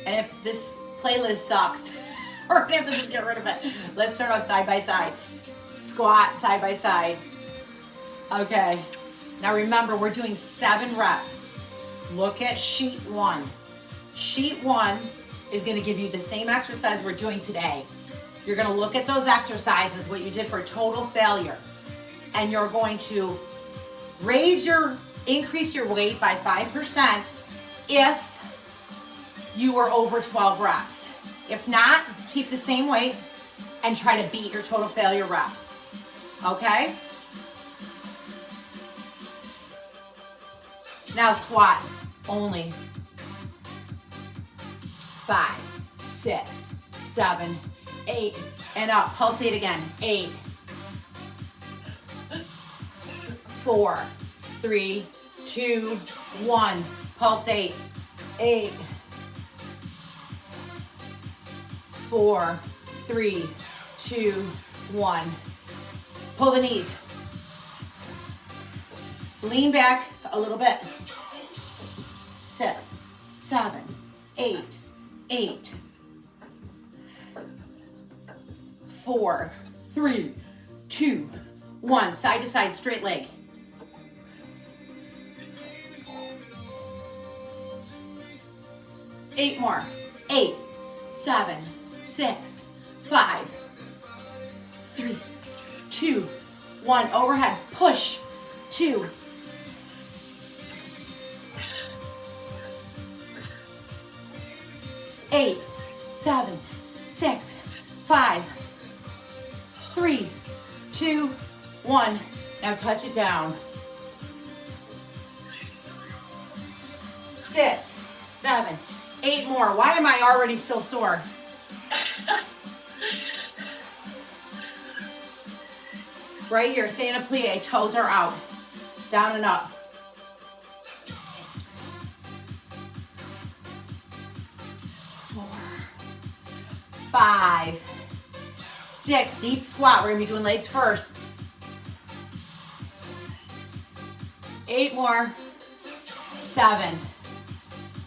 And if this playlist sucks, we're gonna have to just get rid of it. Let's start off side by side. Squat side by side. Okay. Now remember, we're doing 7 reps. Look at sheet 1. Sheet 1 is gonna give you the same exercise we're doing today. You're gonna look at those exercises, what you did for total failure, and you're going to increase your weight by 5% if you were over 12 reps. If not, keep the same weight and try to beat your total failure reps. Okay? Now squat only. 5, 6, 7, 8, and up. Pulsate again. 8, 4, 3, 2, 1. Pulsate. 8, 4, 3, 2, 1. Pull the knees. Lean back a little bit. 6, 7, 8, 8, 4, 3, 2, 1. Side to side, straight leg. 8 more. 8, 7, 6, 5, 3, 2, 1. Overhead, push. 2, 8, 7, 6, 5, 3, 2, 1. Now touch it down. 6, 7, 8 more. Why am I already still sore? Right here, stay in a plie, toes are out. Down and up. 4, 5, 6. Deep squat. We're gonna be doing legs first. 8 more. 7,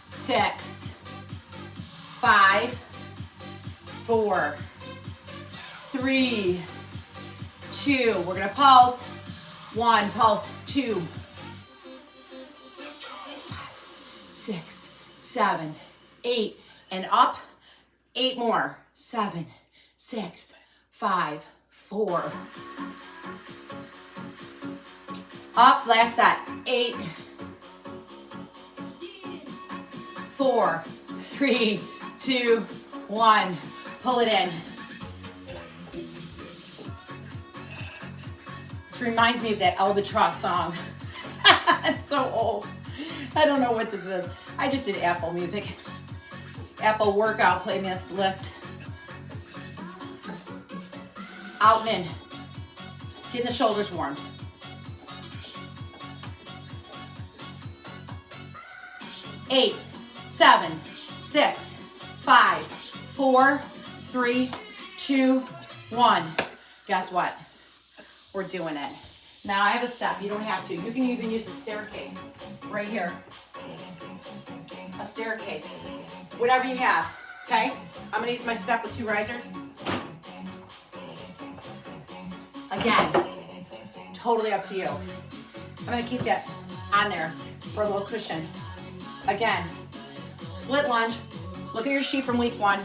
6, 5, 4, 3, 2. We're gonna pulse. 1, pulse. 2, 6, 7, 8, and up. 8 more. 7, 6, 5, 4. Up, last set. 8, 4, 3, 2, 1. Pull it in. This reminds me of that Albatross song. It's so old. I don't know what this is. I just did Apple Music. Apple workout playlist list. Out and in. Getting the shoulders warm. 8, 7, 6, 5, 4, 3, 2, 1. Guess what? We're doing it. Now I have a step. You don't have to. You can even use the staircase right here. A staircase. Whatever you have. Okay? I'm going to use my step with 2 risers. Again, totally up to you. I'm going to keep that on there for a little cushion. Again, split lunge. Look at your sheet from week 1.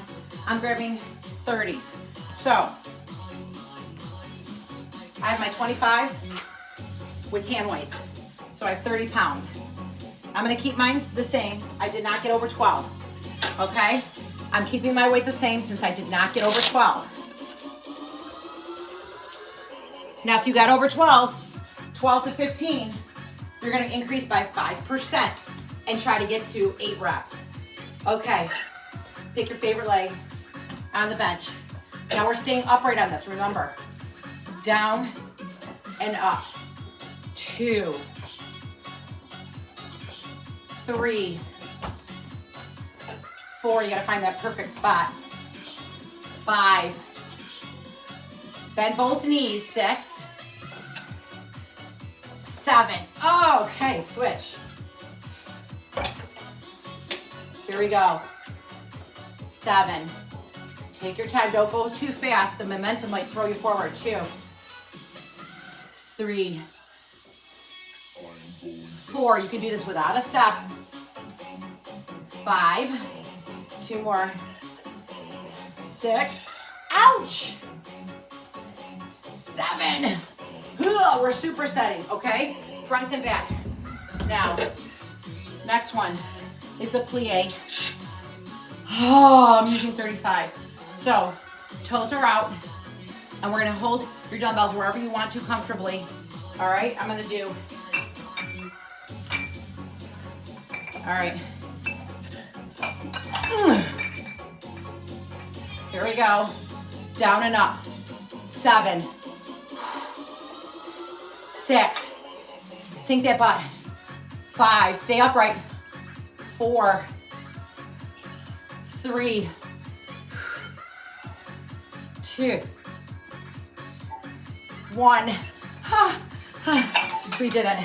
I'm grabbing 30s. So, I have my 25s with hand weights. So I have 30 pounds. I'm gonna keep mine the same. I did not get over 12, okay? I'm keeping my weight the same since I did not get over 12. Now, if you got over 12 to 15, you're gonna increase by 5% and try to get to 8 reps. Okay, pick your favorite leg on the bench. Now we're staying upright on this, remember. Down and up. 2, 3, 4, you gotta find that perfect spot. 5, bend both knees. 6, 7. Oh, okay, switch. Here we go. 7. Take your time, don't go too fast. The momentum might throw you forward. 2, 3, 4. You can do this without a step. 5, 2 more. 6, ouch. 7. Ugh, we're supersetting, okay? Fronts and backs. Now, next one is the plie. Oh, I'm using 35. So, toes are out, and we're gonna hold your dumbbells wherever you want to comfortably. All right, I'm gonna do. All right. Here we go. Down and up. 7. 6. Sink that butt. 5. Stay upright. 4. 3. 2. 1. We did it.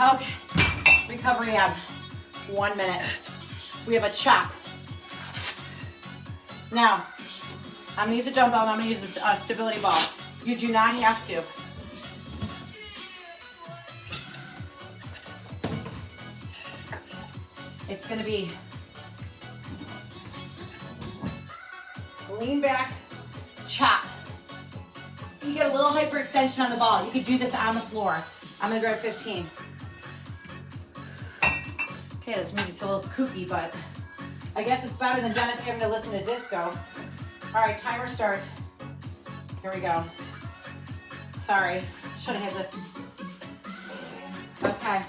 Okay. Recovery ab. 1 minute. We have a chop. Now, I'm gonna use a dumbbell and I'm gonna use a stability ball. You do not have to. It's gonna be lean back, chop. You get a little hyperextension on the ball. You could do this on the floor. I'm gonna grab 15. Okay, this music's a little kooky, but I guess it's better than Dennis having to listen to disco. All right, timer starts. Here we go. Sorry, should have had this. Okay.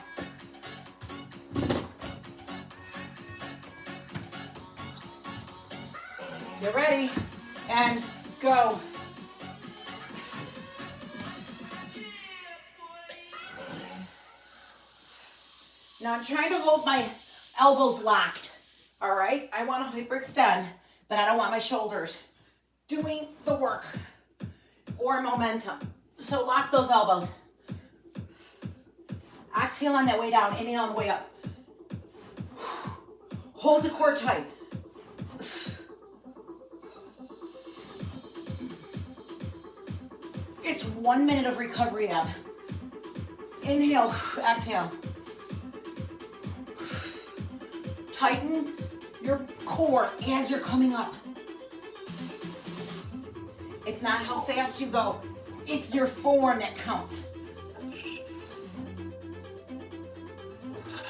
Get ready and go. Now I'm trying to hold my elbows locked, all right? I want to hyperextend, but I don't want my shoulders doing the work or momentum. So lock those elbows. Exhale on that way down, inhale on the way up. Hold the core tight. It's 1 minute of recovery ab. Inhale, exhale. Tighten your core as you're coming up. It's not how fast you go. It's your form that counts.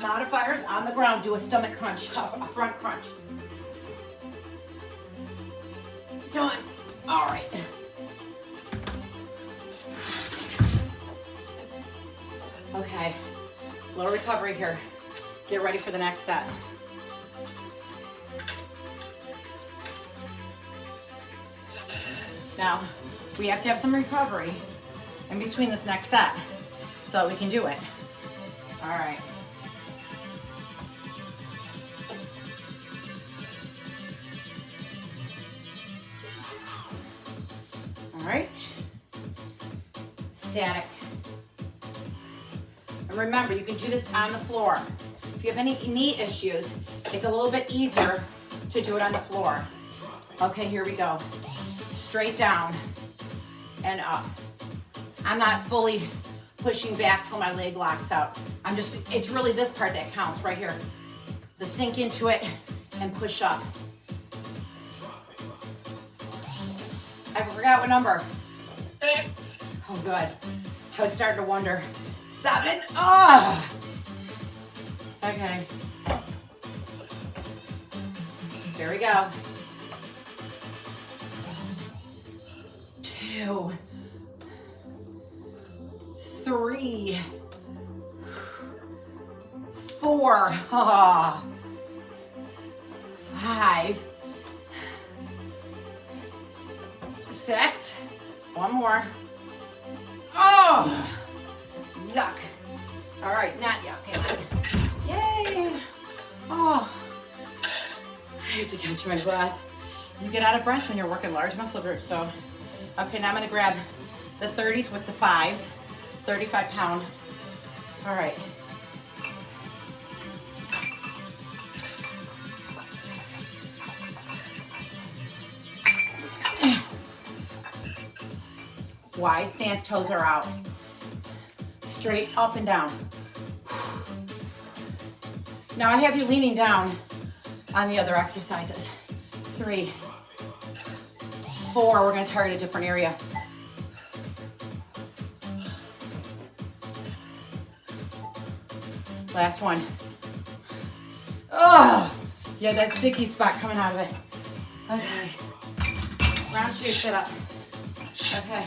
Modifiers on the ground. Do a stomach crunch, a front crunch. Done. All right. Okay, a little recovery here. Get ready for the next set. Now, we have to have some recovery in between this next set so we can do it. All right. All right. Static. And remember, you can do this on the floor. If you have any knee issues, it's a little bit easier to do it on the floor. Okay, here we go. Straight down and up. I'm not fully pushing back till my leg locks out. It's really this part that counts right here. The sink into it and push up. I forgot what number. 6. Oh, good. I was starting to wonder. 7. Oh! Okay. Here we go. 2, 3, 4, 5, 6. One more. Oh, yuck. All right, not yuck. Yay. Oh, I have to catch my breath. You get out of breath when you're working large muscle groups, so. Okay, now I'm gonna grab the 30s with the 5s, 35 pound. All right. Wide stance, toes are out. Straight up and down. Now I have you leaning down on the other exercises. 3, 4, we're gonna target a different area. Last one. Oh, yeah, that sticky spot coming out of it. Okay. Round 2, sit up. Okay.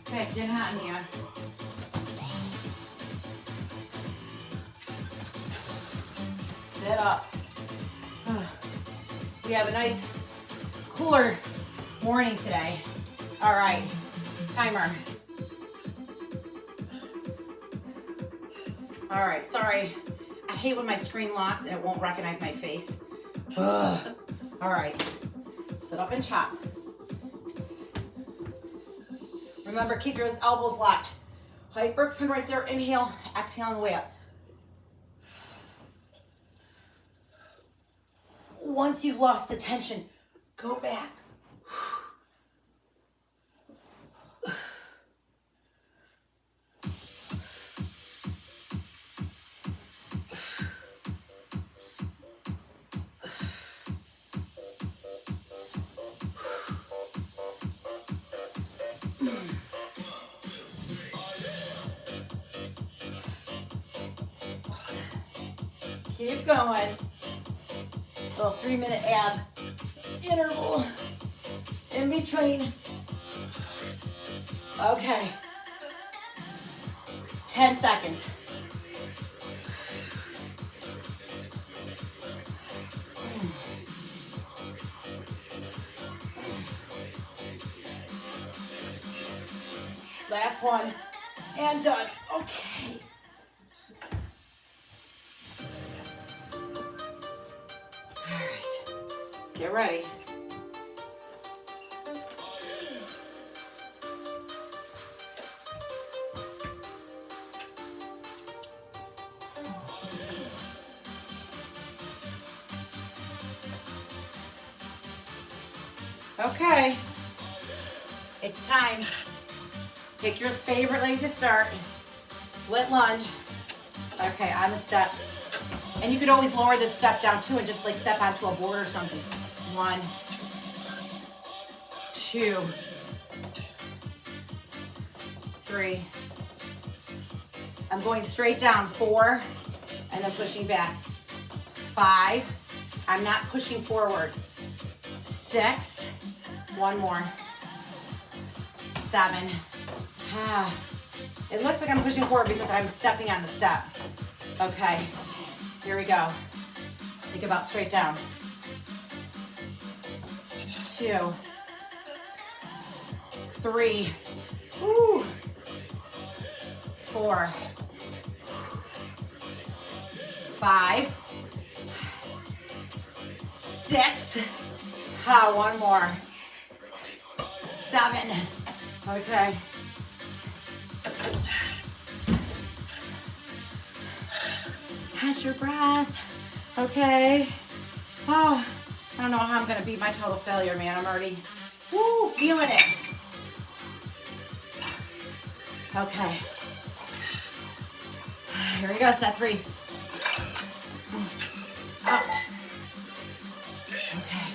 Okay, it's getting hot in here. Sit up. We have a nice, cooler morning today. All right, timer. All right, sorry. I hate when my screen locks and it won't recognize my face. Ugh. All right, sit up and chop. Remember, keep your elbows locked. Hyperextend right there, inhale, exhale on the way up. Once you've lost the tension, go back. Keep going. Little 3-minute ab interval in between. Okay. 10 seconds. Last one. And done. Okay. Get ready. Okay, it's time. Pick your favorite leg to start. Split lunge. Okay, on the step. And you could always lower this step down too and just like step onto a board or something. 1, 2, 3. I'm going straight down. 4, and then pushing back. 5. I'm not pushing forward. 6. One more. 7. It looks like I'm pushing forward because I'm stepping on the step. Okay, here we go. Think about straight down. 2, 3, 4, 5, 6. One more. 7. Okay. Catch your breath. Okay. Oh, I don't know how I'm gonna beat my total failure, man. I'm already, feeling it. Okay. Here we go, set 3. Out. Okay.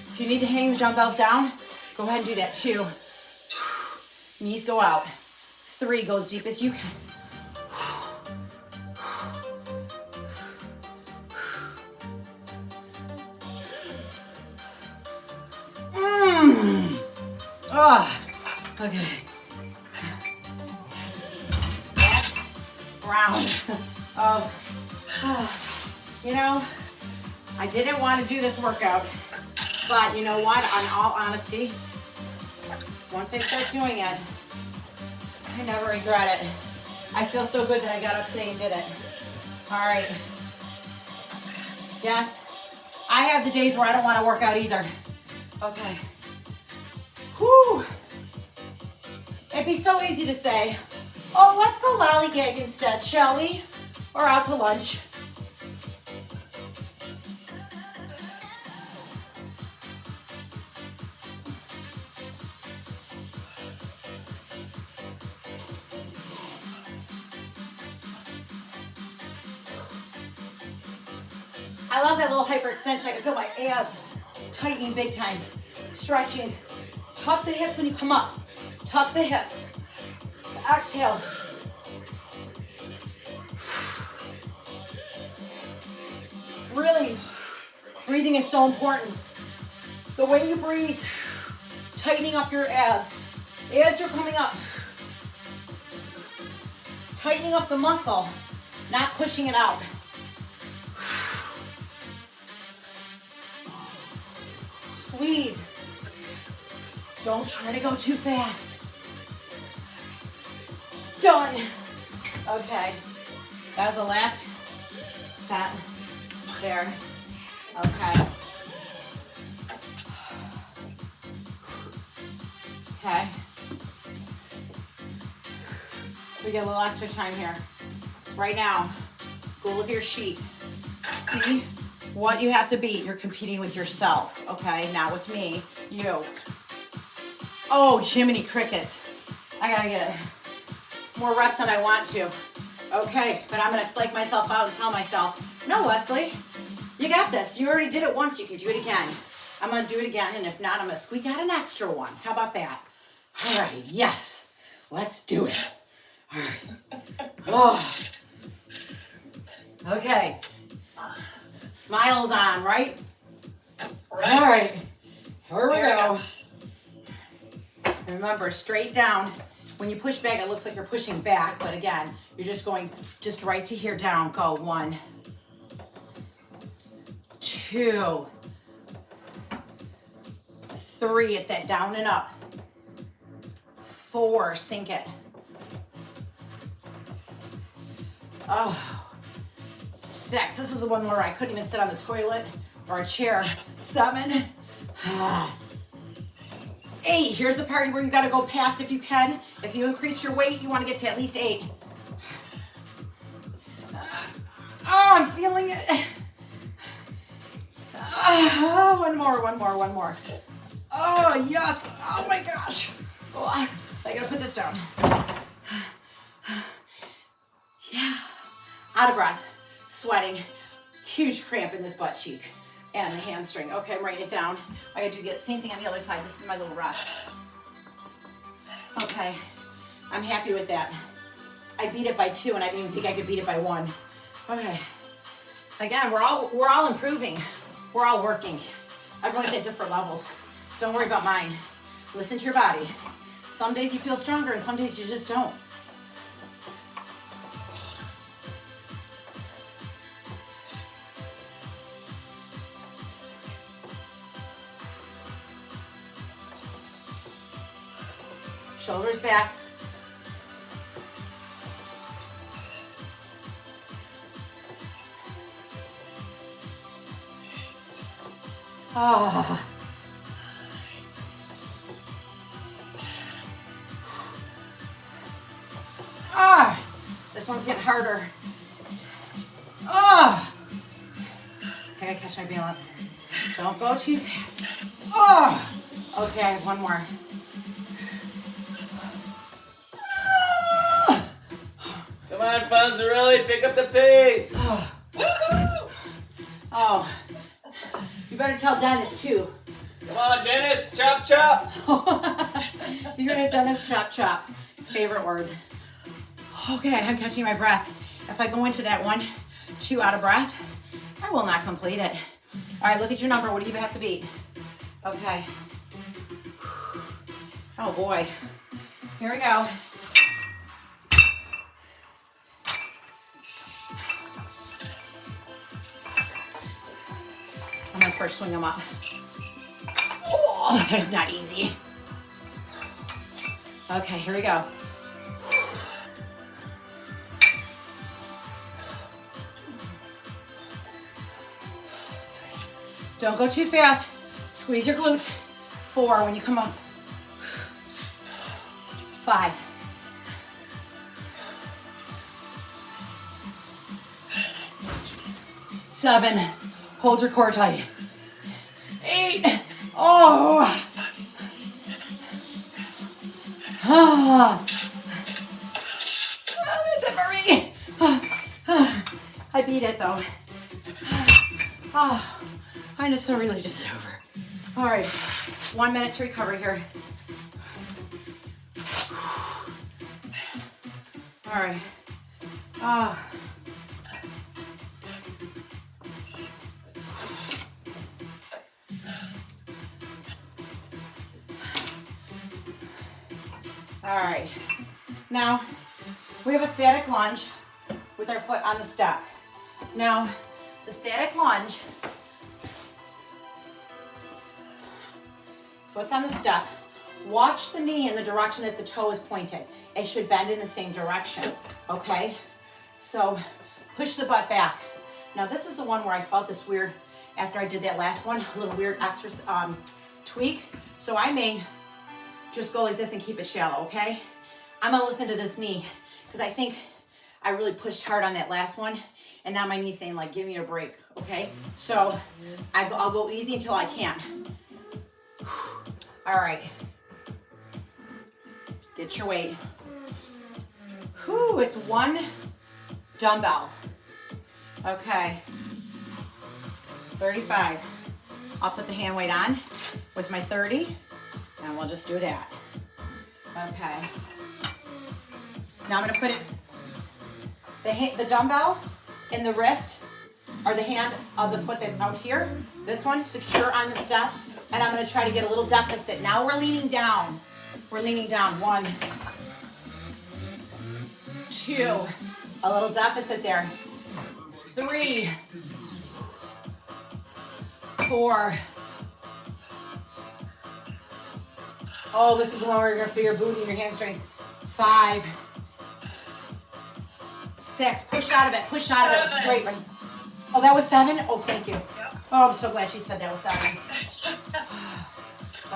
If you need to hang the dumbbells down, go ahead and do that too. Knees go out. 3, go as deep as you can. Oh, okay. Next round of, I didn't want to do this workout, but you know what? In all honesty, once I start doing it, I never regret it. I feel so good that I got up today and did it. All right. Yes, I have the days where I don't want to work out either. Okay. Whew. It'd be so easy to say, oh, let's go lollygag instead, shall we? or out to lunch. I love that little hyperextension. I can feel my abs tightening big time. Stretching. Tuck the hips when you come up. Tuck the hips. Exhale. Really, breathing is so important. The way you breathe, tightening up your abs. Abs are coming up. Tightening up the muscle, not pushing it out. Squeeze. Don't try to go too fast. Done. Okay. That was the last set. There. Okay. Okay. We get a little extra time here. Right now, go look at your sheet. See what you have to beat. You're competing with yourself, okay? Not with me, you. Oh, Jiminy Crickets. I gotta get more reps than I want to. Okay, but I'm gonna psych myself out and tell myself, no, Leslie, you got this. You already did it once, you can do it again. I'm gonna do it again, and if not, I'm gonna squeak out an extra one. How about that? All right, yes, let's do it. All right. Oh. Okay. Smiles on, right? All right. Here we go. And remember, straight down. When you push back, it looks like you're pushing back, but again, you're just going just right to here, down. Go. 1, 2, 3. It's that down and up. 4. Sink it. Oh. 6. This is the one where I couldn't even sit on the toilet or a chair. 7. 8. Here's the part where you got to go past if you can. If you increase your weight, you want to get to at least 8. Oh, I'm feeling it. Oh, one more. Oh, yes. Oh, my gosh. Oh, I got to put this down. Yeah. Out of breath. Sweating. Huge cramp in this butt cheek. And the hamstring. Okay, I'm writing it down. I got to do the same thing on the other side. This is my little rest. Okay, I'm happy with that. I beat it by 2, and I didn't even think I could beat it by 1. Okay. Again, we're all improving. We're all working. Everyone's at different levels. Don't worry about mine. Listen to your body. Some days you feel stronger, and some days you just don't. Shoulders back. Ah. Ah. This one's getting harder. Ah. I gotta catch my balance. Don't go too fast. Ah. Okay, I have one more. Come on, Fonzarelli, pick up the pace. Oh, you better tell Dennis too. Come on, Dennis, chop, chop. You're gonna Dennis chop, chop. His favorite words. Okay, I'm catching my breath. If I go into that 1, 2 out of breath, I will not complete it. All right, look at your number. What do you have to beat? Okay. Oh boy. Here we go. I'm gonna first swing them up. Oh, that's not easy. Okay, here we go. Don't go too fast. Squeeze your glutes. 4 when you come up. 5. 7. Hold your core tight. 8. Oh. That's it for me. I beat it though. I'm just so relieved it's over. All right, 1 minute to recover here. All right. All right. Now, we have a static lunge with our foot on the step. Now, the static lunge, foot's on the step. Watch the knee in the direction that the toe is pointed. It should bend in the same direction, okay? So push the butt back. Now this is the one where I felt this weird, after I did that last one, a little weird exercise, tweak. So I may just go like this and keep it shallow, okay? I'm gonna listen to this knee because I think I really pushed hard on that last one and now my knee's saying like, give me a break, okay? So I'll go easy until I can. All right. Get your weight. Whew, it's 1 dumbbell. Okay. 35. I'll put the hand weight on with my 30, and we'll just do that. Okay. Now I'm gonna put it, the dumbbell in the wrist, or the hand of the foot that's out here. This one, secure on the step, and I'm gonna try to get a little deficit. Now we're leaning down. We're leaning down. 1, 2, a little deficit there. 3, 4. Oh, this is the one where you're gonna feel your booty and your hamstrings. 5, 6. Push out of it. Push out of it. Straight. Oh, that was 7. Oh, thank you. Oh, I'm so glad she said that was 7.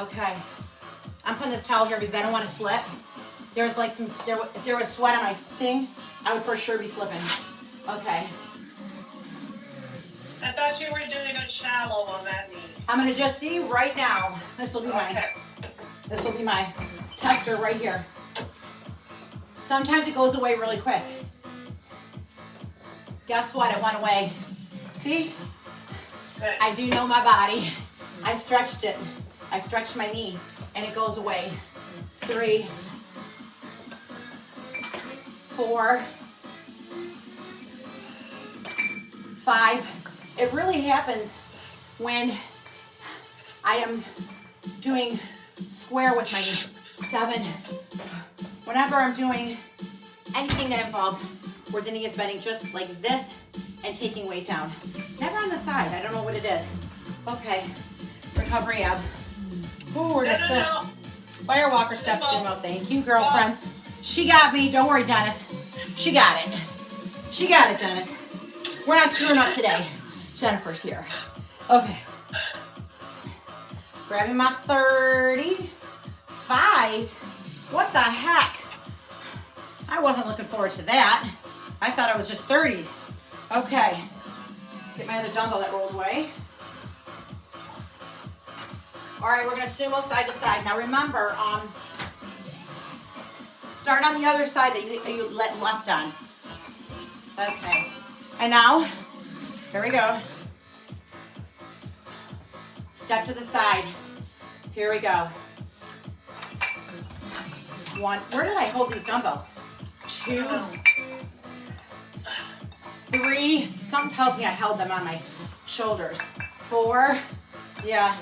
Okay. I'm putting this towel here because I don't want to slip. There's like if there was sweat on my thing, I would for sure be slipping. Okay. I thought you were doing a shallow on that knee. I'm gonna just see right now. This will be my tester right here. Sometimes it goes away really quick. Guess what? It went away. See? Good. I do know my body. I stretched it. I stretched my knee and it goes away. 3, 4, 5. It really happens when I am doing square with my knee. 7. Whenever I'm doing anything that involves where the knee is bending just like this and taking weight down. Never on the side. I don't know what it is. Okay. Recovery ab. Ooh, we're gonna fire walker steps in. Well, thank you, girlfriend. She got me. Don't worry, Dennis. She got it. She got it, Dennis. We're not screwing up today. Jennifer's here. Okay. Grabbing my 35. What the heck? I wasn't looking forward to that. I thought it was just 30s. Okay. Get my other dumbbell that rolled away. All right, we're gonna sumo side to side. Now remember, start on the other side that you let left on. Okay. And now, here we go. Step to the side. Here we go. 1. Where did I hold these dumbbells? 2, 3. Something tells me I held them on my shoulders. 4. Yeah.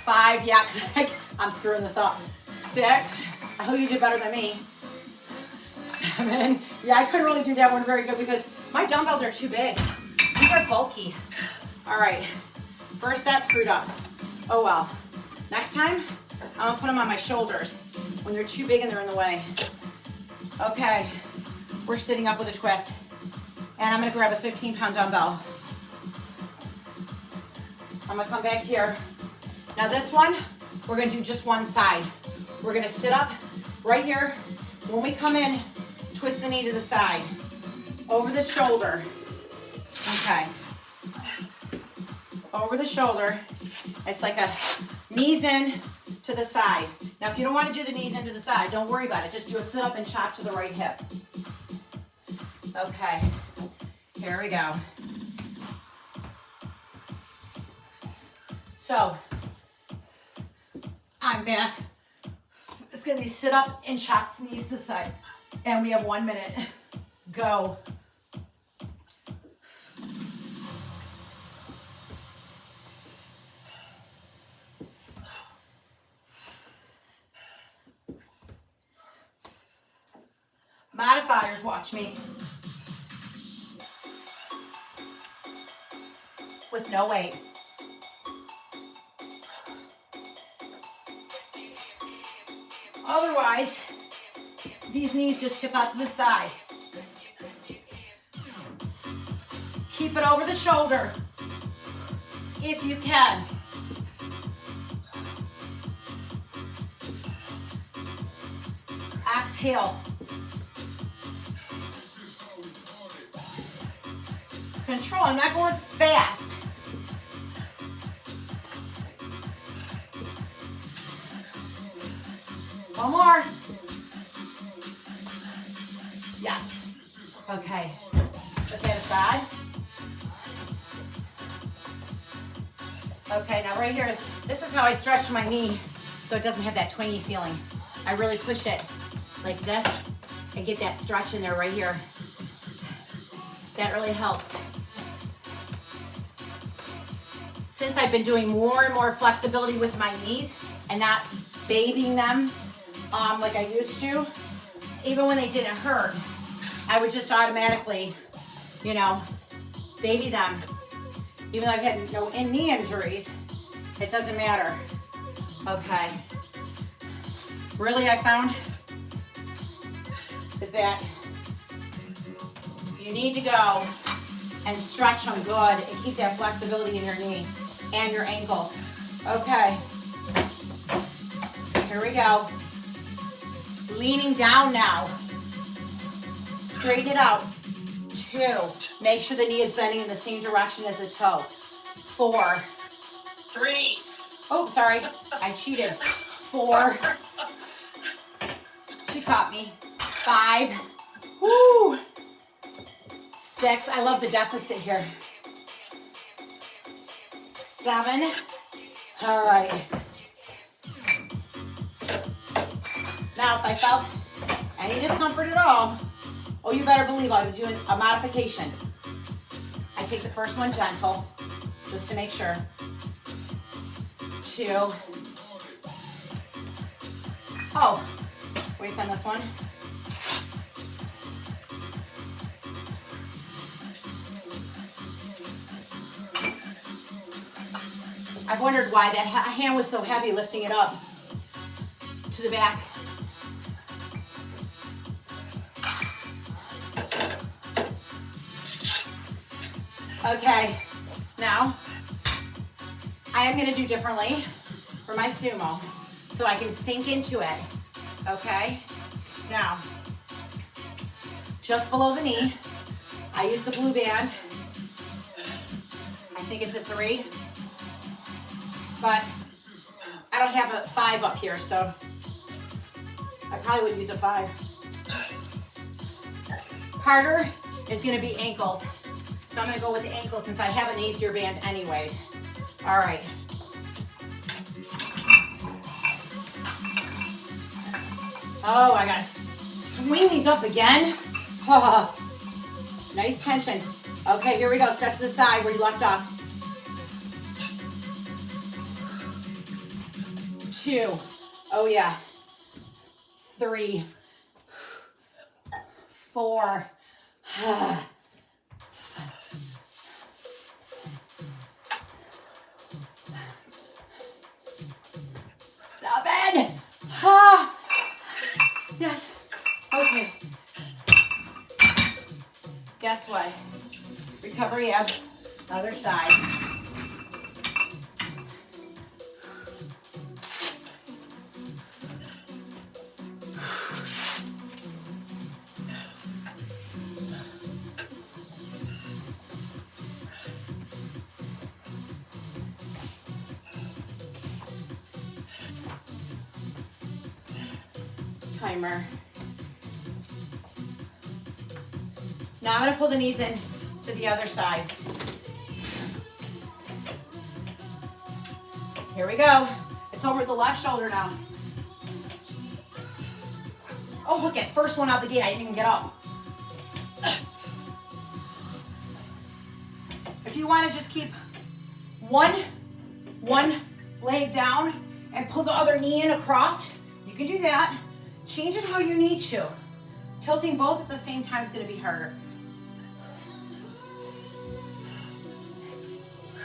5. Yeah, because I'm screwing this up. 6. I hope you did better than me. 7. Yeah, I couldn't really do that one very good because my dumbbells are too big. These are bulky. All right. First set screwed up. Oh well. Next time, I'm gonna put them on my shoulders when they're too big and they're in the way. Okay. We're sitting up with a twist. And I'm gonna grab a 15-pound dumbbell. I'm gonna come back here. Now this one, we're gonna do just one side. We're gonna sit up right here. When we come in, twist the knee to the side. Over the shoulder. Okay. Over the shoulder. It's like a knees in to the side. Now, if you don't want to do the knees into the side, don't worry about it. Just do a sit up and chop to the right hip. Okay. Here we go. So, I'm back. It's going to be sit up and chop knees to the side. And we have 1 minute. Go. Modifiers, watch me. With no weight. Otherwise, these knees just tip out to the side. Keep it over the shoulder, if you can. Exhale. Control, I'm not going fast. One more. Yes. Okay. Put that aside. Okay, now right here, this is how I stretch my knee so it doesn't have that twangy feeling. I really push it like this and get that stretch in there right here. That really helps. Since I've been doing more and more flexibility with my knees and not babying them like I used to, even when they didn't hurt, I would just automatically, you know, baby them. Even though I've had no knee injuries, it doesn't matter. Okay. Really, I found is that you need to go and stretch them good and keep that flexibility in your knee and your ankles. Okay. Here we go. Leaning down now. Straighten it out. 2. Make sure the knee is bending in the same direction as the toe. 4. 3. Oh, sorry. I cheated. 4. She caught me. 5. Woo. 6. I love the deficit here. 7. All right. Now, if I felt any discomfort at all, oh, you better believe I would do a modification. I take the first one gentle, just to make sure. 2. Oh, weights on this one. I've wondered why that hand was so heavy lifting it up to the back. Okay, now I am gonna do differently for my sumo so I can sink into it, okay? Now, just below the knee, I use the blue band. I think it's a 3, but I don't have a 5 up here, so I probably would use a 5. Harder is gonna be ankles. So I'm gonna go with the ankles since I have an easier band anyways. All right. Oh, I gotta swing these up again. Oh, nice tension. Okay, here we go. Step to the side where you left off. 2. Oh yeah. 3. 4. 7. Ah. Yes. Okay. Guess what? Recovery ab. Other side. timer. Now I'm gonna pull the knees in to the other side. Here we go. It's over the left shoulder now. Oh, look at first one out the gate. I didn't even get up. If you want to just keep one leg down and pull the other knee in across, you can do that. Change it how you need to. Tilting both at the same time is going to be harder.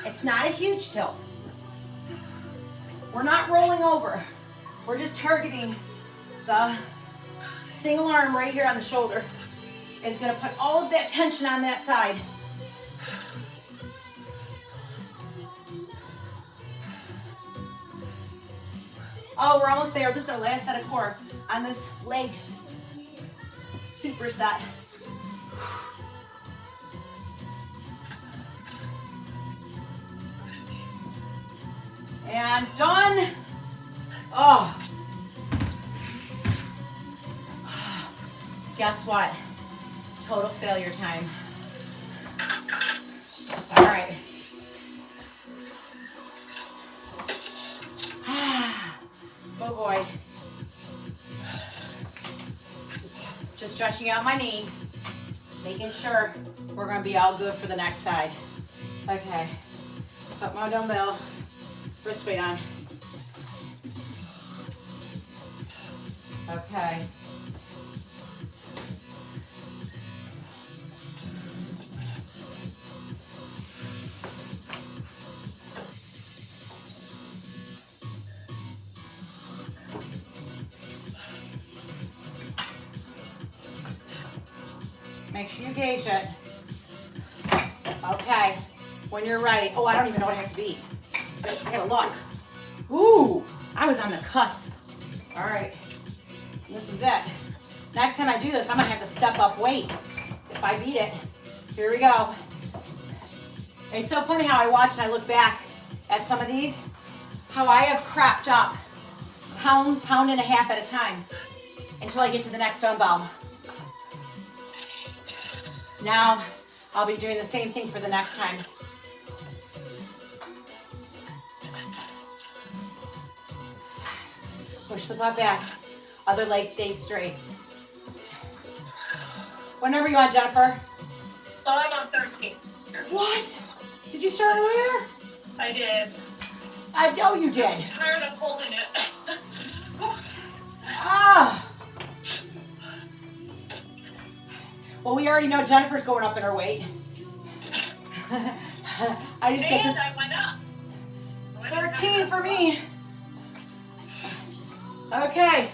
It's not a huge tilt. We're not rolling over. We're just targeting the single arm right here on the shoulder. Is going to put all of that tension on that side. Oh, we're almost there. This is our last set of core on this leg superset. And done. Oh. Guess what? Total failure time. All right. Oh boy. Just stretching out my knee, making sure we're gonna be all good for the next side. Okay. Put my dumbbell, wrist weight on. Okay. Make sure you gauge it. Okay, when you're ready. Oh, I don't even know what I have to be. I gotta look. Ooh, I was on the cusp. All right, this is it. Next time I do this, I'm gonna have to step up weight if I beat it. Here we go. It's so funny how I watch and I look back at some of these, how I have crapped up pound and a half at a time until I get to the next dumbbell. Now, I'll be doing the same thing for the next time. Push the butt back. Other leg stays straight. What number are you on, Jennifer? I'm on 13. What? Did you start earlier? I did. I know you did. I'm tired of holding it. Ah. Well, we already know Jennifer's going up in her weight. I just get to I went up. So I 13 for me. Okay.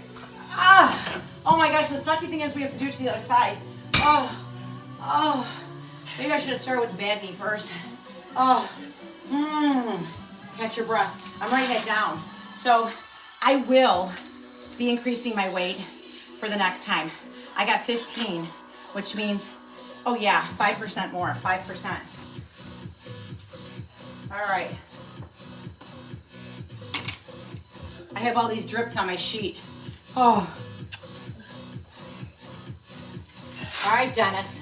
Ah. Oh my gosh, the sucky thing is we have to do it to the other side. Oh. Oh. Maybe I should have started with the bad knee first. Oh. Catch your breath. I'm writing it down. So I will be increasing my weight for the next time. I got 15. Which means, oh yeah, 5% more, 5%. All right. I have all these drips on my sheet. Oh. All right, Dennis.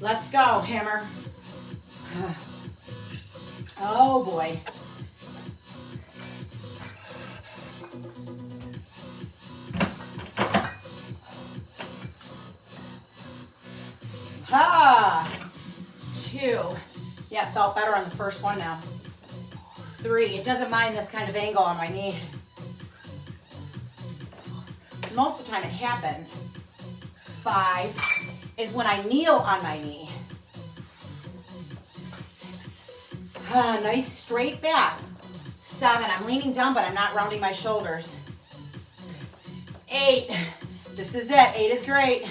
Let's go, hammer. Oh boy. Ah, 2. Yeah, it felt better on the first one now. 3. It doesn't mind this kind of angle on my knee. Most of the time it happens. 5 is when I kneel on my knee. 6. Ah, nice straight back. 7. I'm leaning down, but I'm not rounding my shoulders. 8. This is it. 8 is great.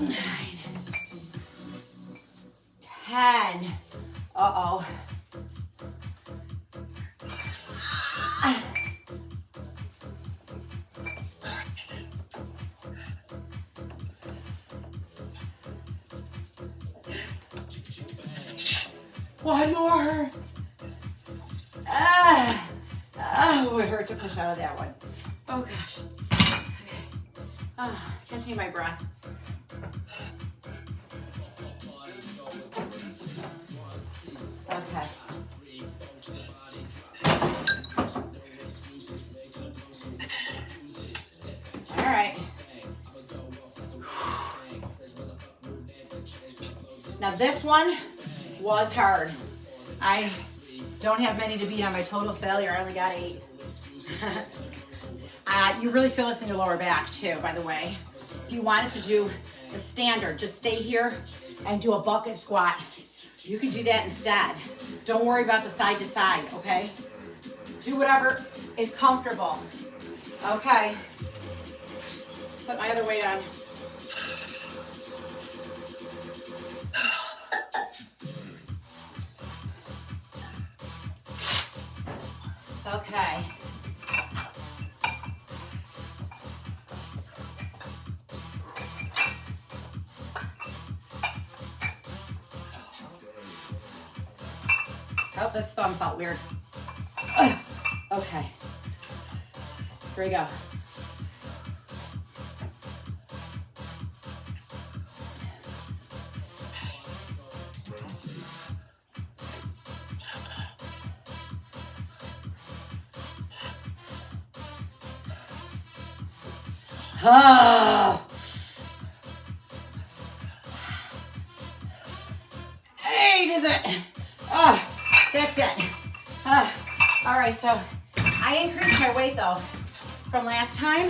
9, 10. Uh-oh. One more. Oh, it hurt to push out of that one. Oh gosh. Catching my breath. Okay. All right. Now this one was hard. I don't have many to beat on my total failure. I only got 8. You really feel this in your lower back too, by the way. If you wanted to do the standard, just stay here and do a bucket squat. You can do that instead. Don't worry about the side to side, okay? Do whatever is comfortable. Okay. Put my other weight on. Okay. Oh, this thumb felt weird. Ugh. Okay. Here we go. Ah. 8 is it? Oh, that's it. All right, so I increased my weight though from last time,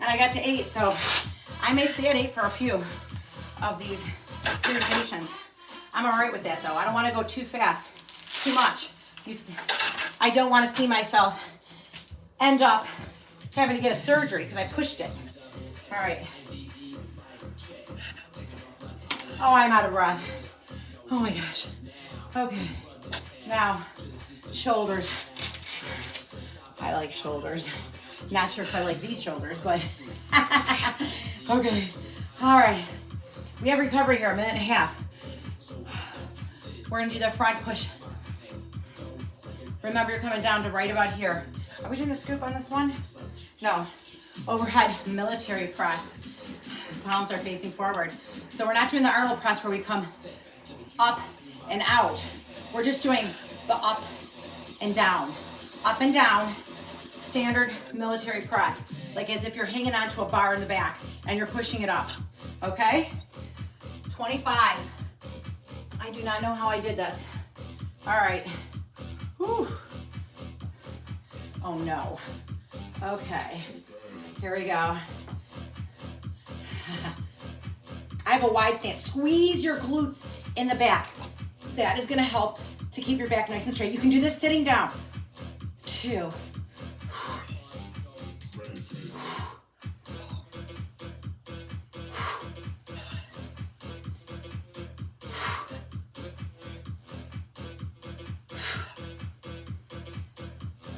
and I got to 8. So I may stay at 8 for a few of these variations. I'm all right with that though. I don't want to go too fast, too much. I don't want to see myself end up having to get a surgery because I pushed it. All right. Oh, I'm out of breath. Oh my gosh. Okay. Now, shoulders. I like shoulders. Not sure if I like these shoulders, but okay. All right. We have recovery here, 1.5 minutes. We're gonna do the front push. Remember, you're coming down to right about here. Are we doing a scoop on this one? No. Overhead military press. Palms are facing forward. So we're not doing the Arnold press where we come up and out. We're just doing the up and down. Up and down, standard military press. Like as if you're hanging onto a bar in the back and you're pushing it up. Okay? 25. I do not know how I did this. All right. Whew. Oh no. Okay. Here we go. I have a wide stance. Squeeze your glutes in the back. That is gonna help to keep your back nice and straight. You can do this sitting down. 2.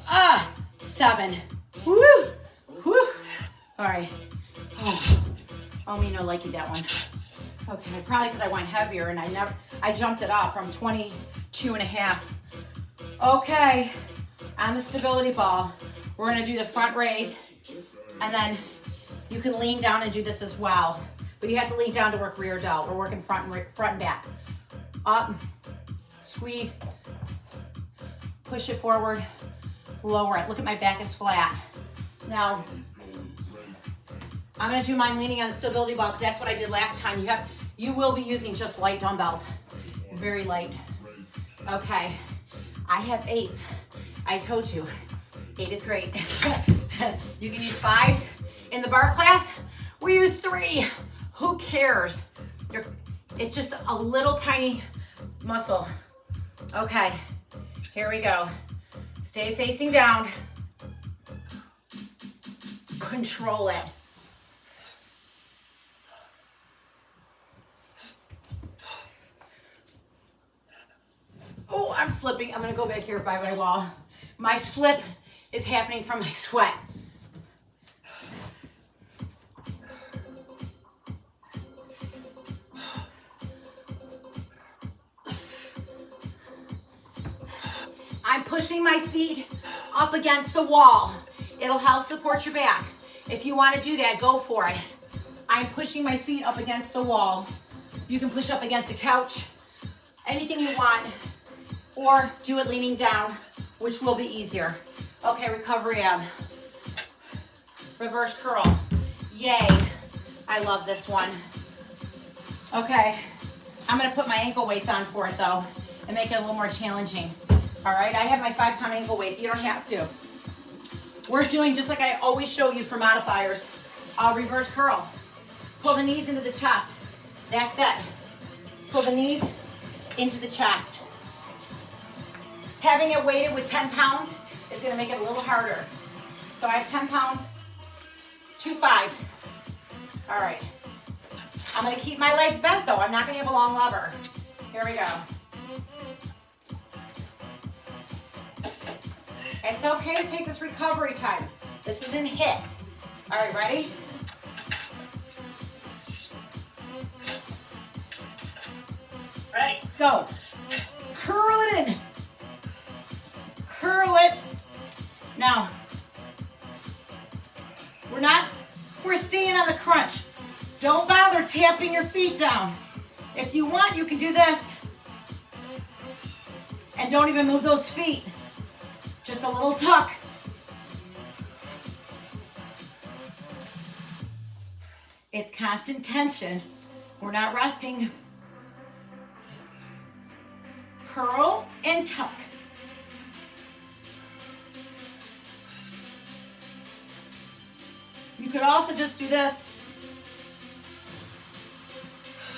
Ah, 7. Woo, woo. All right. Oh, me no likey that one. Okay, probably because I went heavier and I jumped it up from 22.5. Okay, on the stability ball, we're gonna do the front raise, and then you can lean down and do this as well. But you have to lean down to work rear delt. We're working front and back. Up, squeeze, push it forward, lower it. Look at my back is flat. Now, I'm gonna do mine leaning on the stability ball because that's what I did last time. You will be using just light dumbbells, very light. Okay, I have 8s. I told you, 8 is great. You can use 5s. In the bar class, we use 3. Who cares? It's just a little tiny muscle. Okay, here we go. Stay facing down. Control it. Oh, I'm slipping. I'm gonna go back here by my wall. My slip is happening from my sweat. I'm pushing my feet up against the wall. It'll help support your back. If you want to do that, go for it. I'm pushing my feet up against the wall. You can push up against a couch, anything you want, or do it leaning down, which will be easier. Okay, recovery ab. Reverse curl. Yay. I love this one. Okay, I'm gonna put my ankle weights on for it though and make it a little more challenging. All right, I have my 5-pound ankle weights. You don't have to. We're doing just like I always show you for modifiers. Reverse curl. Pull the knees into the chest. That's it. Pull the knees into the chest. Having it weighted with 10 pounds is gonna make it a little harder. So I have 10 pounds, 2 5s. All right. I'm gonna keep my legs bent though. I'm not gonna have a long lever. Here we go. It's okay to take this recovery time. This isn't HIIT. All right, ready? Ready. Go. Curl it in. Curl it. Now, we're staying on the crunch. Don't bother tapping your feet down. If you want, you can do this. And don't even move those feet. Just a little tuck. It's constant tension. We're not resting. Curl and tuck. You could also just do this.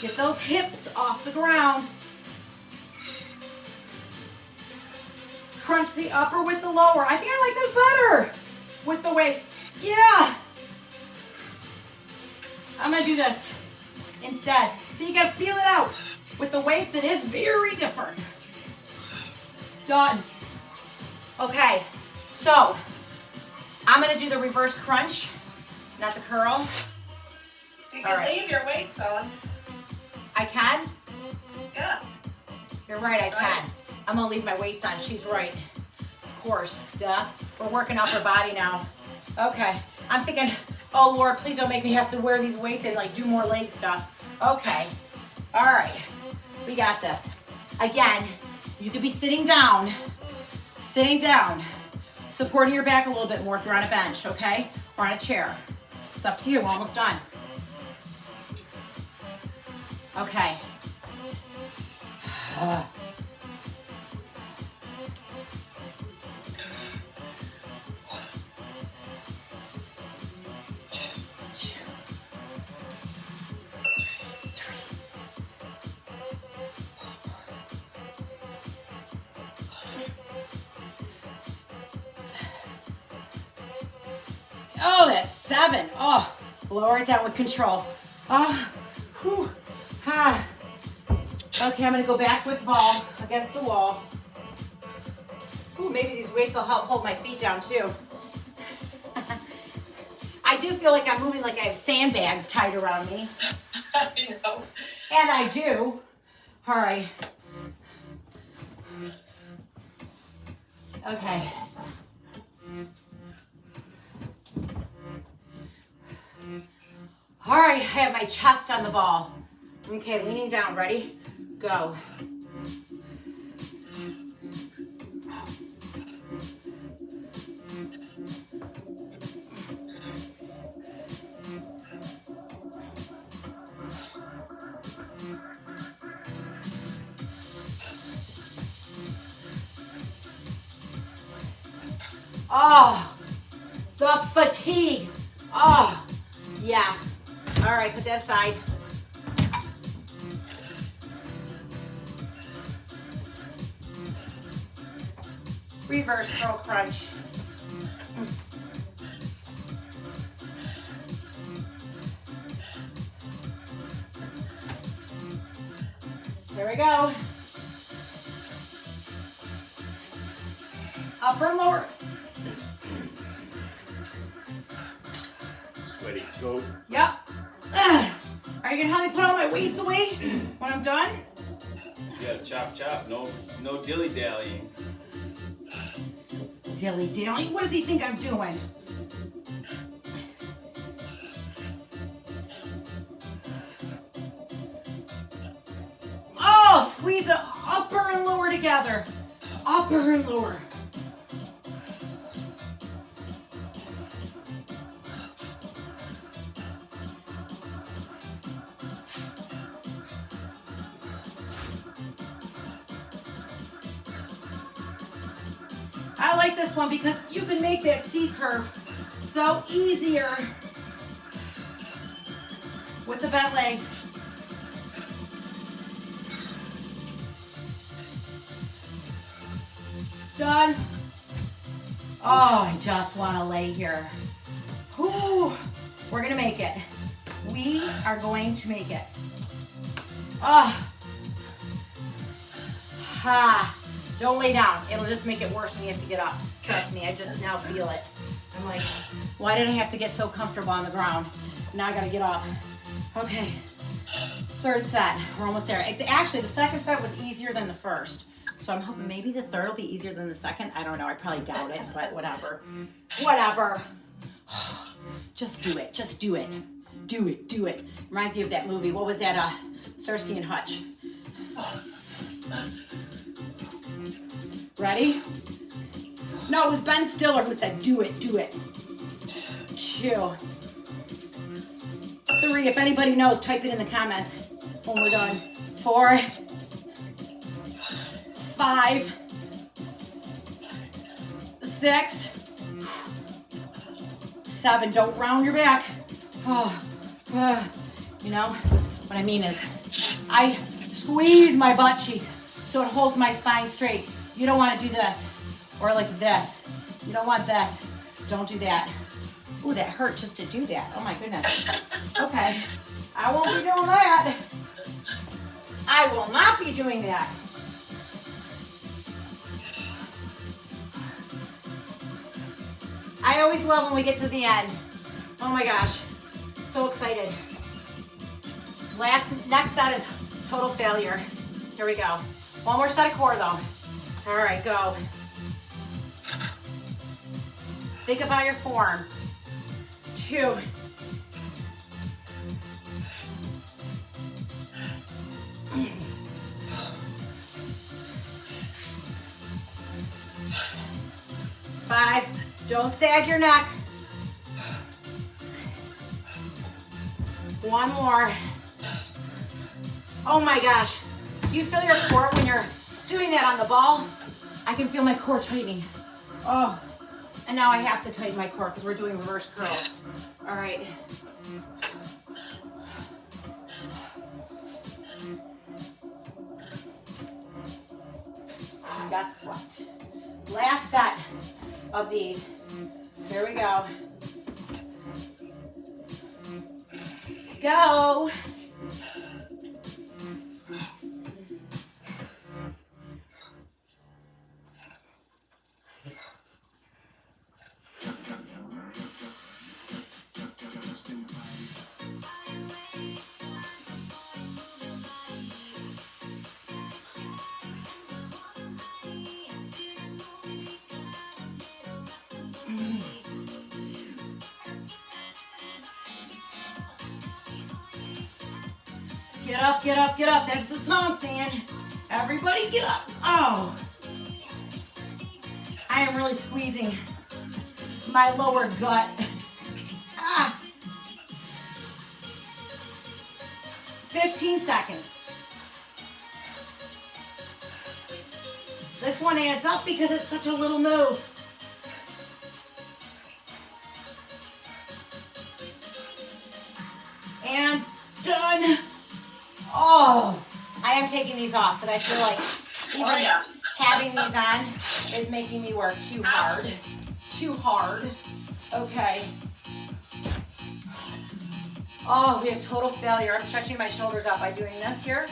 Get those hips off the ground. Crunch the upper with the lower. I think I like this better with the weights. Yeah. I'm gonna do this instead. So you gotta feel it out. With the weights, it is very different. Done. Okay, so I'm gonna do the reverse crunch, not the curl. You can leave your weights on. I can? Yeah. You're right, I can. I'm gonna leave my weights on. She's right. Of course, duh. We're working out her body now. Okay, I'm thinking, oh Lord, please don't make me have to wear these weights and like do more leg stuff. Okay, all right, we got this. Again, you could be sitting down, supporting your back a little bit more if you're on a bench, okay? Or on a chair. It's up to you, we're almost done. Okay. Oh, that's 7. Oh, lower it down with control. Whew. Okay, I'm gonna go back with ball against the wall. Ooh, maybe these weights will help hold my feet down too. I do feel like I'm moving like I have sandbags tied around me. I know. And I do. All right. Okay. All right, I have my chest on the ball. Okay, leaning down, ready? Go. Oh, the fatigue. Oh, yeah. All right, put that aside. Reverse curl crunch. There we go. Upper and lower. Sweaty goat. Yep. Are you gonna help me put all my weights away when I'm done? You gotta chop chop. No dilly dallying. Dilly dally. What does he think I'm doing? Squeeze the upper and lower together. Upper and lower. I like this one because you can make that C curve so easier with the bent legs. Done. Oh, I just want to lay here. Whew. We're going to make it. We are going to make it. Ah. Ha. Don't lay down. It'll just make it worse when you have to get up. Trust me, I just now feel it. I'm like, why did I have to get so comfortable on the ground? Now I gotta get up. Okay, third set. We're almost there. It's actually, the second set was easier than the first. So I'm hoping maybe the third will be easier than the second. I don't know, I probably doubt it, but whatever. Whatever. Just do it, just do it. Do it, do it. Reminds me of that movie. What was that, Starsky and Hutch? Ready? No, it was Ben Stiller who said, do it, do it. 2, 3, if anybody knows, type it in the comments when we're done. 4, 5, 6, 7. Don't round your back. You know, what I mean is, I squeeze my butt cheeks so it holds my spine straight. You don't want to do this, or like this. You don't want this. Don't do that. Ooh, that hurt just to do that. Oh my goodness. Okay, I won't be doing that. I will not be doing that. I always love when we get to the end. Oh my gosh, so excited. Next set is total failure. Here we go. One more set of core though. All right, go. Think about your form. 2. 5. Don't sag your neck. 1 more. Oh my gosh. Do you feel your core when you're doing that on the ball? I can feel my core tightening. Oh, and now I have to tighten my core because we're doing reverse curls. All right. And guess what? Last set of these. Here we go. Go. Get up, get up, get up. That's the song saying, everybody get up. Oh, I am really squeezing my lower gut. Ah. 15 seconds. This one adds up because it's such a little move. And done. Oh, I am taking these off because I feel like even having these on is making me work too hard. Too hard. Okay. Oh, we have total failure. I'm stretching my shoulders out by doing this here.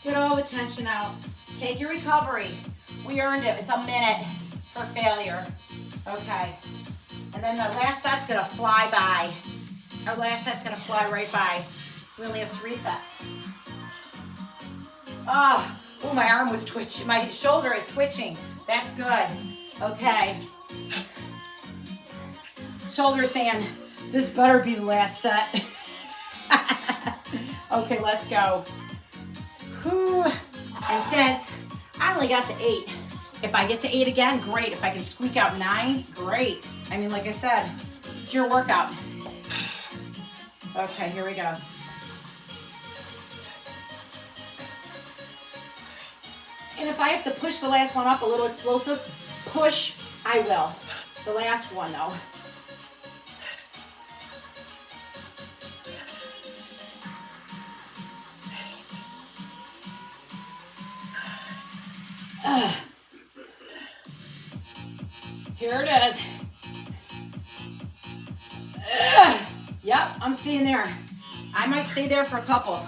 Get all the tension out. Take your recovery. We earned it. It's a minute for failure. Okay. And then the last set's gonna fly by. Our last set's gonna fly right by. We only have 3 sets. Oh, my arm was twitching. My shoulder is twitching. That's good. Okay. Shoulder saying, This better be the last set. Okay, let's go. Whew. And since I only got to 8, if I get to 8 again, great. If I can squeak out 9, great. I mean, like I said, it's your workout. Okay, here we go. And if I have to push the last one up a little explosive, push, I will. The last one, though. Here it is. Yep, I'm staying there. I might stay there for a couple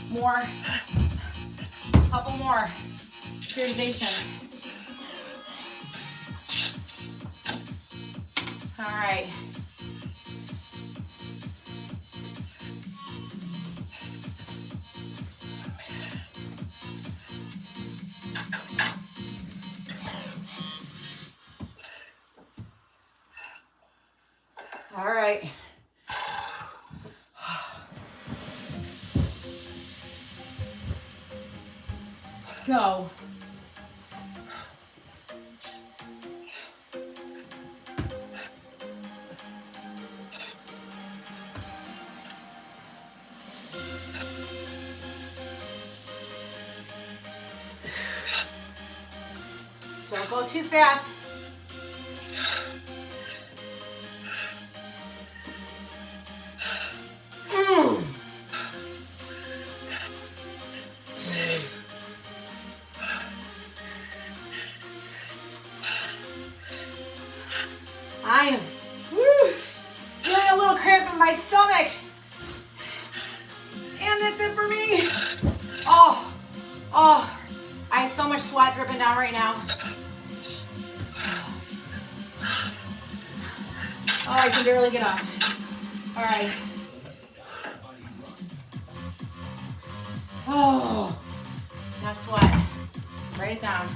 more. Periodization. All right. All right. Go. Don't go too fast. I am feeling a little cramp in my stomach. And that's it for me. Oh, I have so much sweat dripping down right now. Oh, I can barely get up. All right. Oh, now sweat. Write it down.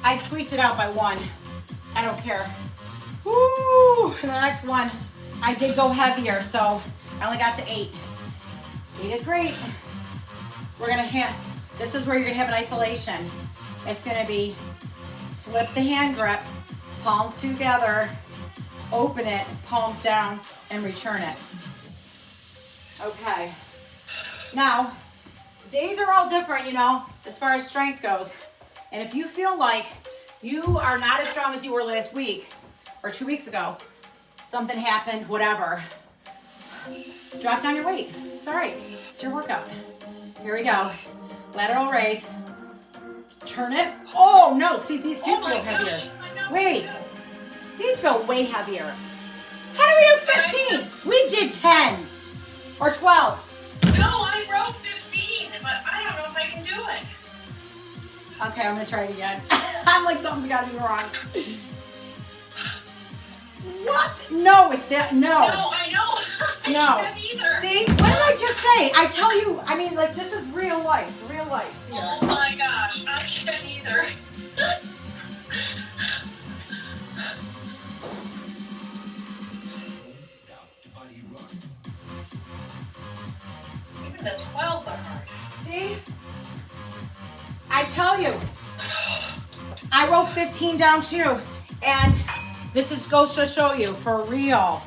I squeaked it out by 1. I don't care. Woo! And the next one, I did go heavier, so I only got to 8. 8 is great. We're gonna this is where you're gonna have an isolation. It's gonna be flip the hand grip, palms together, open it, palms down, and return it. Okay. Now, days are all different, you know, as far as strength goes. And if you feel like you are not as strong as you were last week or 2 weeks ago, something happened, whatever, drop down your weight. It's all right. It's your workout. Here we go. Lateral raise. Turn it. Oh, no. See, these do feel heavier. Wait. These feel way heavier. How do we do 15? We did 10s or 12s. No, I wrote 15, but I don't know if I can do it. Okay, I'm gonna try it again. I'm like, something's gotta be wrong. What? No, it's that. No. No, I know. No. I can't either. See? What did I just say? I tell you, I mean, like, this is real life. Real life. Here. Oh my gosh, I can't either. Even the 12s are hard. See? I tell you. I wrote 15 down too. And this is goes to show you, for real,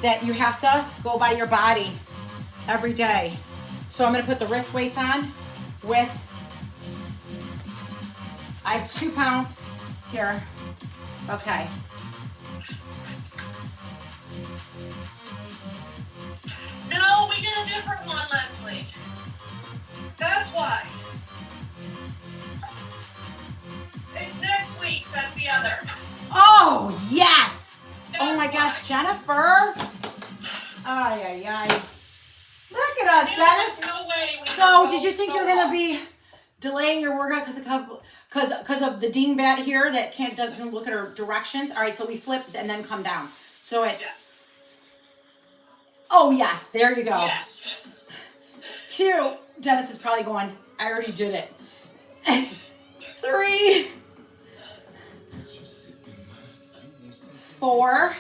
that you have to go by your body every day. So I'm gonna put the wrist weights on with, I have 2 pounds here. Okay. No, we did a different one, Leslie. That's why. It's next week's, that's the other. Oh, yes. That's Oh my why. gosh, Jennifer. Ay, ay, ay. Look at us, Dennis. There's no way we So, can did you go think so you're going to long. be delaying your workout because of the dingbat here that doesn't look at our directions? All right, so we flip and then come down. So it's, Yes. oh, yes, there you go. Yes. 2, Dennis is probably going, I already did it. 3, 4,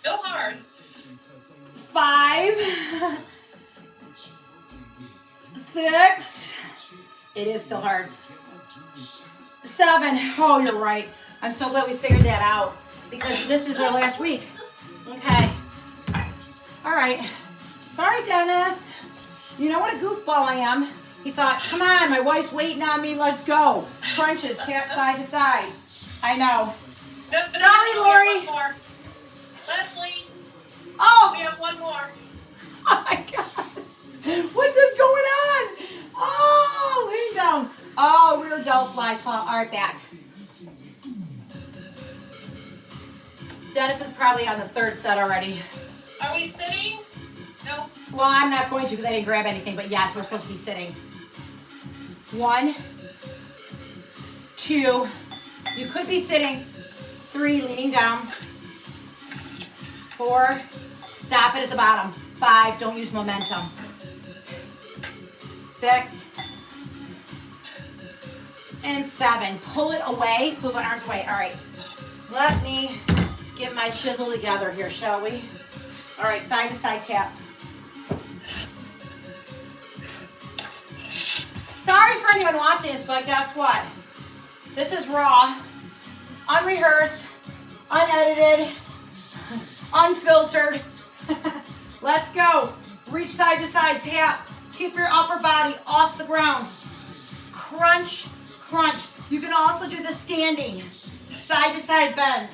Go hard. 5, 6. It is still hard. 7. Oh, you're right. I'm so glad we figured that out because this is our last week. Okay. All right. Sorry, Dennis. You know what a goofball I am. He thought, come on, my wife's waiting on me. Let's go. Crunches, tap side to side. I know. Sorry, Lori. One more. Leslie, Oh, we have one more. oh my gosh. What's this going on? Oh, lean down. Oh, rear delt flies fall. All right, back. Dennis is probably on the 3rd set already. Are we sitting? No. Well, I'm not going to because I didn't grab anything, but yes, we're supposed to be sitting. 1, 2, you could be sitting. 3, leaning down. 4, stop it at the bottom. 5, don't use momentum. 6, and 7. Pull it away, pull my arms away. All right, let me get my chisel together here, shall we? All right, side to side tap. Sorry for anyone watching this, but guess what? This is raw, unrehearsed, unedited, unfiltered. Let's go. Reach side to side, tap. Keep your upper body off the ground. Crunch, crunch. You can also do the standing. Side to side bend.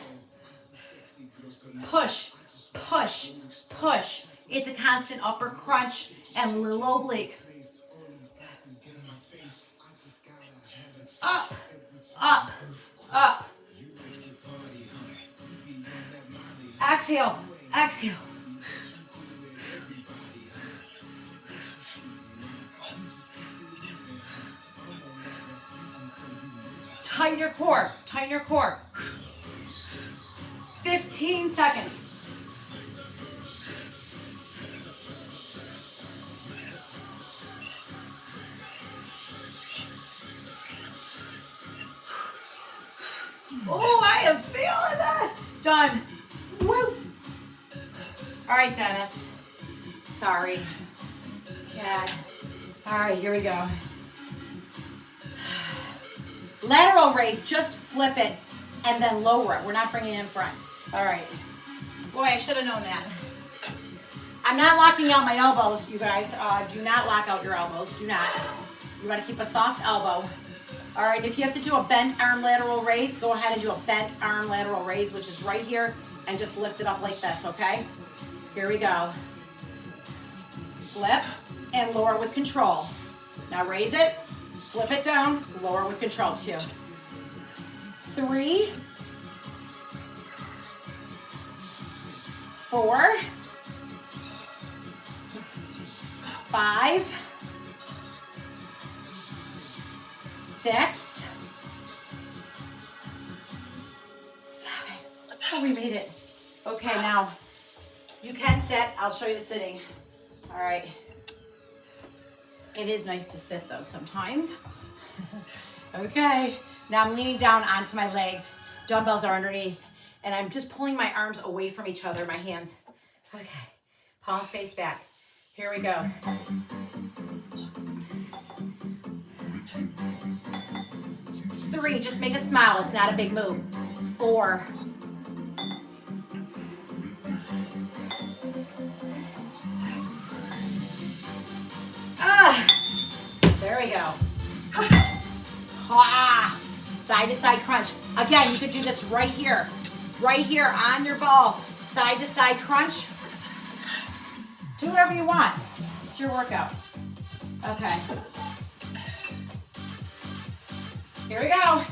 Push, push, push. It's a constant upper crunch and little oblique. Up, up, up. Exhale, exhale. Tighten your core, tighten your core. 15 seconds. Oh, I am feeling this. Done. Woo. All right, Dennis. Sorry. God. All right, here we go. Lateral raise, just flip it and then lower it. We're not bringing it in front. All right. Boy, I should have known that. I'm not locking out my elbows, you guys. Do not lock out your elbows. Do not. You want to keep a soft elbow. All right, if you have to do a bent arm lateral raise, go ahead and do a bent arm lateral raise, which is right here, and just lift it up like this, okay? Here we go. Flip and lower with control. Now raise it, flip it down, lower with control. 2, 3, 4, 5, 6, 7. Oh, we made it. Okay, now you can sit. I'll show you the sitting. All right. It is nice to sit though sometimes. Okay. Now I'm leaning down onto my legs. Dumbbells are underneath. And I'm just pulling my arms away from each other, my hands. Okay. Palms face back. Here we go. Three, just make a smile. It's not a big move. 4. 5. There we go. Side to side crunch. Again, you could do this right here on your ball. Side to side crunch. Do whatever you want. It's your workout. Okay. Here we go.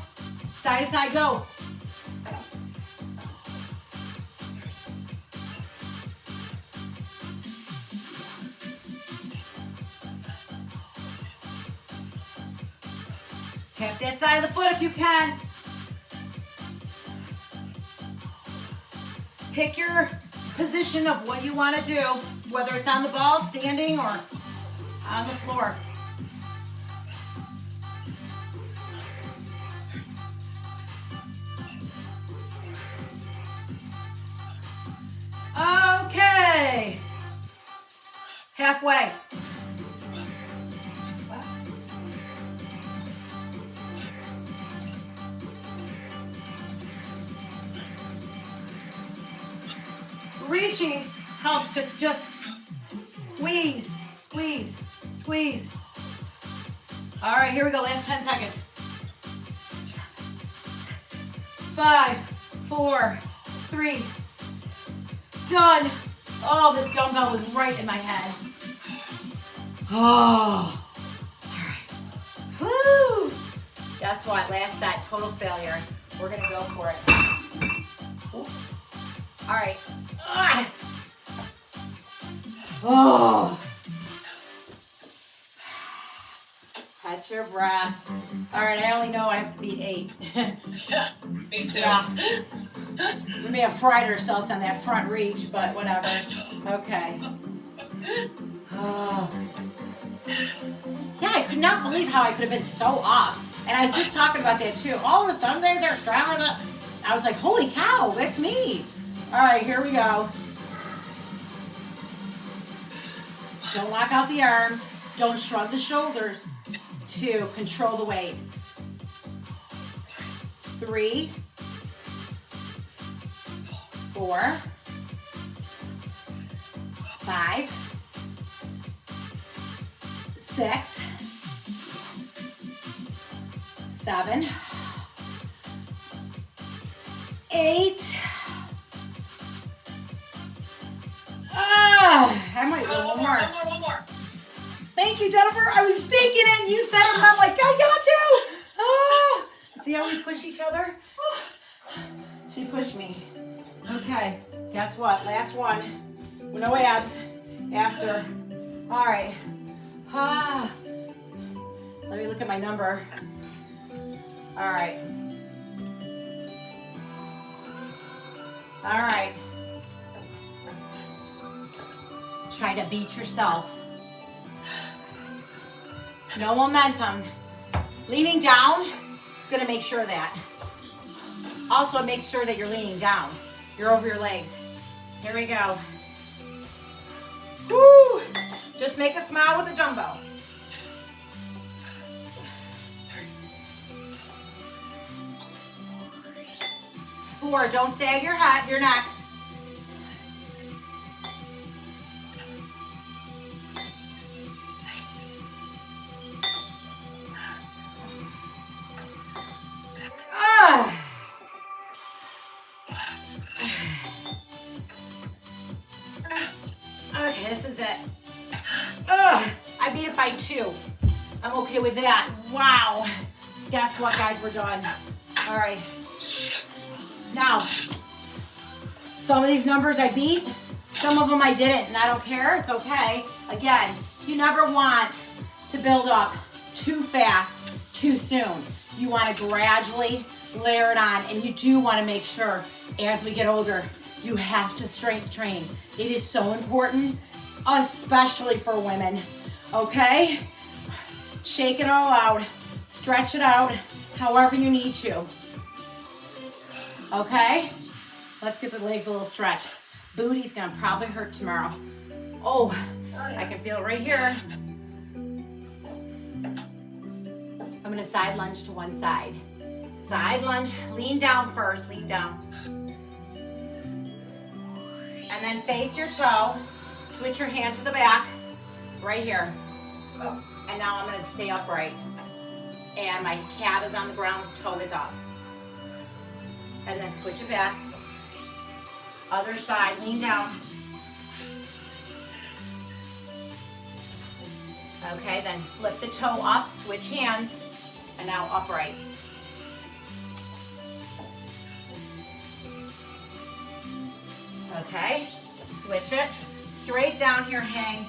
Side to side, go. Tap that side of the foot if you can. Pick your position of what you want to do, whether it's on the ball, standing, or on the floor. Halfway. Reaching helps to just squeeze, squeeze, squeeze. All right, here we go, last 10 seconds. 5, 4, 3, done. Oh, this dumbbell was right in my head. Oh, all right. Woo! Guess what, last set, total failure. We're gonna go for it. Oops. All right. Ah. Oh. Catch your breath. All right, I only know I have to beat 8. Yeah, me too. Yeah. We may have fried ourselves on that front reach, but whatever. Okay. Oh. Yeah, I could not believe how I could have been so off. And I was just talking about that too. All of a sudden, they're stronger than... I was like, holy cow, that's me. All right, here we go. Don't lock out the arms. Don't shrug the shoulders. 2, control the weight. 3, 4, 5, 6, 7, 8. I might go one more. One more. Thank you, Jennifer. I was thinking it and you said it and I'm like, I got you. Ah. See how we push each other? She pushed me. Okay, guess what? Last one. No abs after. All right. Ah. Let me look at my number. All right. All right. Try to beat yourself. No momentum. Leaning down, it's gonna make sure of that. Also, it makes sure that you're leaning down. You're over your legs. Here we go. Woo! Just make a smile with the dumbbell. 4, don't sag your head, your neck. 2. I'm okay with that. Wow. Guess what, guys? We're done. All right. Now, some of these numbers I beat, some of them I didn't, and I don't care. It's okay. Again, you never want to build up too fast, too soon. You want to gradually layer it on, and you do want to make sure as we get older, you have to strength train. It is so important, especially for women. Okay? Shake it all out. Stretch it out however you need to. Okay? Let's get the legs a little stretch. Booty's gonna probably hurt tomorrow. Oh, I can feel it right here. I'm gonna side lunge to one side. Side lunge, lean down first, lean down. And then face your toe. Switch your hand to the back, right here. And now I'm gonna stay upright. And my calf is on the ground, toe is up. And then switch it back. Other side, lean down. Okay, then flip the toe up, switch hands, and now upright. Okay, switch it. Straight down here, hang.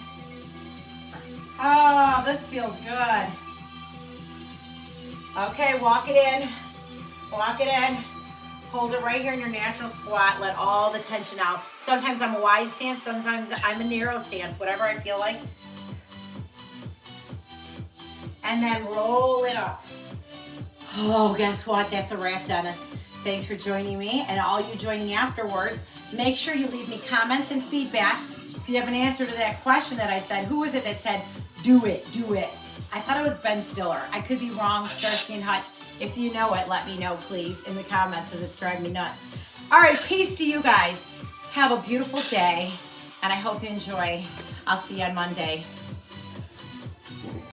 Oh, this feels good. Okay, walk it in. Walk it in. Hold it right here in your natural squat. Let all the tension out. Sometimes I'm a wide stance, sometimes I'm a narrow stance, whatever I feel like. And then roll it up. Oh, guess what? That's a wrap, Dennis. Thanks for joining me, and all you joining afterwards. Make sure you leave me comments and feedback If you have an answer to that question that I said, who was it that said, do it, do it? I thought it was Ben Stiller. I could be wrong, Starsky and Hutch. If you know it, let me know, please, in the comments, because it's driving me nuts. All right, peace to you guys. Have a beautiful day, and I hope you enjoy. I'll see you on Monday.